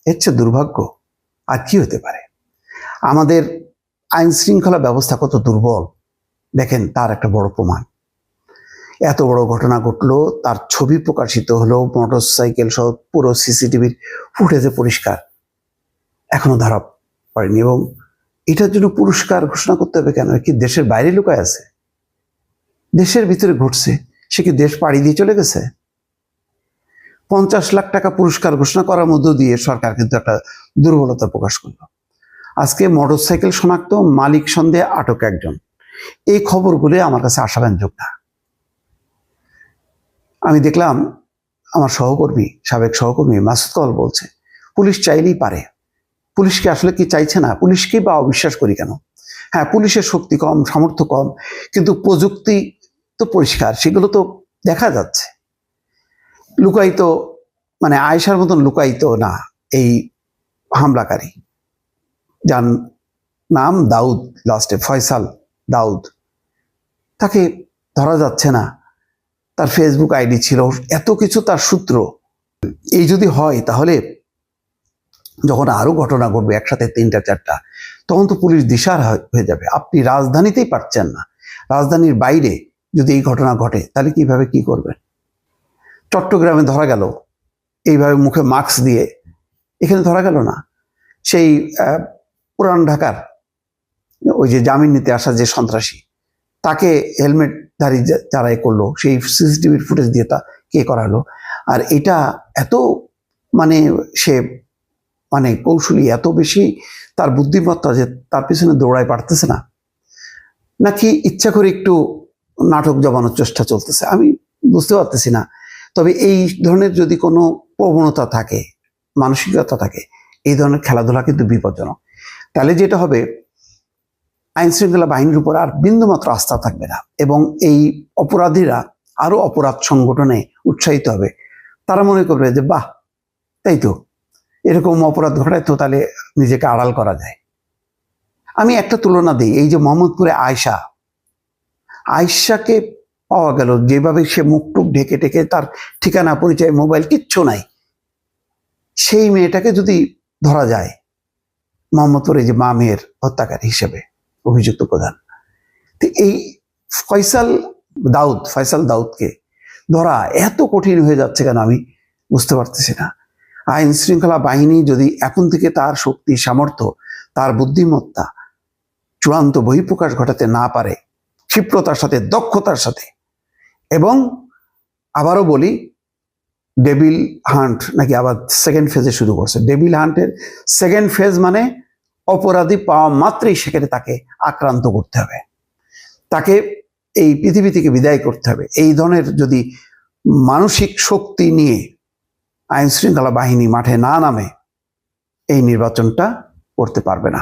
এর চেয়ে দুর্ভাগ্য আর কি হতে পারে? আমাদের আইন শৃঙ্খলা ব্যবস্থা কত দুর্বল দেখেন তার একটা বড় প্রমাণ। এত বড় ঘটনা ঘটলো, তার ছবি প্রকাশিত হলো, মোটরসাইকেল সহ পুরো সিসিটিভির ফুটেজে পরিষ্কার, এখনো ধরা পড়েনি। এবং এটার জন্য পুরস্কার ঘোষণা করতে হবে কেন? কি দেশের বাইরে লুকায় আছে? দেশের ভিতরে ঘটছে, সে কি দেশ পাড়ি দিয়ে চলে গেছে? 50 লাখ টাকা পুরস্কার ঘোষণা করার মধ্য দিয়ে সরকার কিন্তু একটা দুর্বলতা প্রকাশ করলো। আজকে মোটরসাইকেল শনাক্ত, মালিক সন্দেহে আটক একজন। এই খবরগুলো আমার কাছে আশাব্যঞ্জক না। আমি দেখলাম আমার সহকর্মী, সাবেক সহকর্মী মাসুদ কল বলছে পুলিশ চাইলেই পারে। পুলিশকে আসলে কি চাইছে না? পুলিশকেই বা অবিশ্বাস করি কেন? হ্যাঁ, পুলিশের শক্তি কম, সামর্থ্য কম, কিন্তু প্রযুক্তি তো পরিষ্কার, সেগুলো তো দেখা যাচ্ছে। লুকায়িত মানে আয়েশার মতন লুকায়িত না এই হামলাকারী, যার নাম দাউদ, লাস্টে ফয়সাল দাউদ, তাকে ধরা যাচ্ছে না। তার ফেসবুক আইডি ছিল, এত কিছু তার সূত্র। এই যদি হয় তাহলে যখন আরো ঘটনা ঘটবে একসাথে 3টা 4টা, তখন তো পুলিশ দিশার হয়ে যাবে। আপনি রাজধানীতেই পারছেন না, রাজধানীর বাইরে যদি এই ঘটনা ঘটে তাহলে কিভাবে কি করবেন? চট্টগ্রামে ধরা গেল এইভাবে মুখে মাস্ক দিয়ে, এখানে ধরা গেল না। সেই পুরান ঢাকার ওই যে জামিন নিতে আসা যে সন্ত্রাসী, তাকে হেলমেটধারী যারা করলো, সেই সিসিটিভির ফুটেজ দিয়ে তা কে করালো? আর এটা এত মানে সে মানে কৌশলী, এত বেশি তার বুদ্ধিমত্তা যে তার পিছনে দৌড়ায় পারতেছে না, নাকি ইচ্ছা করে একটু নাটক জমানোর চেষ্টা চলতেছে, আমি বুঝতে পারতেছি না। তবে এই ধরনের যদি কোনো প্রবণতা থাকে, মানসিকতা থাকে, এই ধরনের খেলাধুলা কিন্তু বিপজ্জনক। তাহলে যেটা হবে, আইন শৃঙ্খলা বাহিনীর উপর আর বিন্দুমাত্র আস্থা থাকবে না, এবং এই অপরাধীরা আরো অপরাধ সংগঠনে উৎসাহিত হবে। তারা মনে করবে যে বাহ, তাই তো, এরকম অপরাধ ঘটায় তো তাহলে নিজেকে আড়াল করা যায়। আমি একটা তুলনা দিই, এই যে মোহাম্মদপুরে আয়েশাকে পাওয়া গেল, যেভাবে সে মুখ টুক ঢেকে ঢেকে, তার ঠিকানা পরিচয় মোবাইল কিচ্ছু নাই, সেই মেয়েটাকে যদি ধরা যায় মোহাম্মদপুরে যে মা মেয়ের হত্যাকারী হিসেবে অভিযুক্ত প্রধান, তো এই ফয়সাল দাউদকে ধরা এত কঠিন হয়ে যাচ্ছে কেন আমি বুঝতে পারতেছি না। আইন শৃঙ্খলা বাহিনী যদি এখন থেকে তার শক্তি, সামর্থ্য, তার বুদ্ধিমত্তা চূড়ান্ত বহিঃপ্রকাশ ঘটাতে না পারে, ক্ষিপ্রতার সাথে, দক্ষতার সাথে, এবং আবারও বলি, ডেভিল হান্ট নাকি আবার সেকেন্ড ফেজে শুরু করছে। ডেভিল হান্টের সেকেন্ড ফেজ মানে অপরাধী পাওয়া মাত্রই সেখানে তাকে আক্রান্ত করতে হবে, তাকে এই পৃথিবী থেকে বিদায় করতে হবে। এই ধরনের যদি মানসিক শক্তি নিয়ে আইন শৃঙ্খলা বাহিনী মাঠে না নামে, এই নির্বাচনটা করতে পারবে না।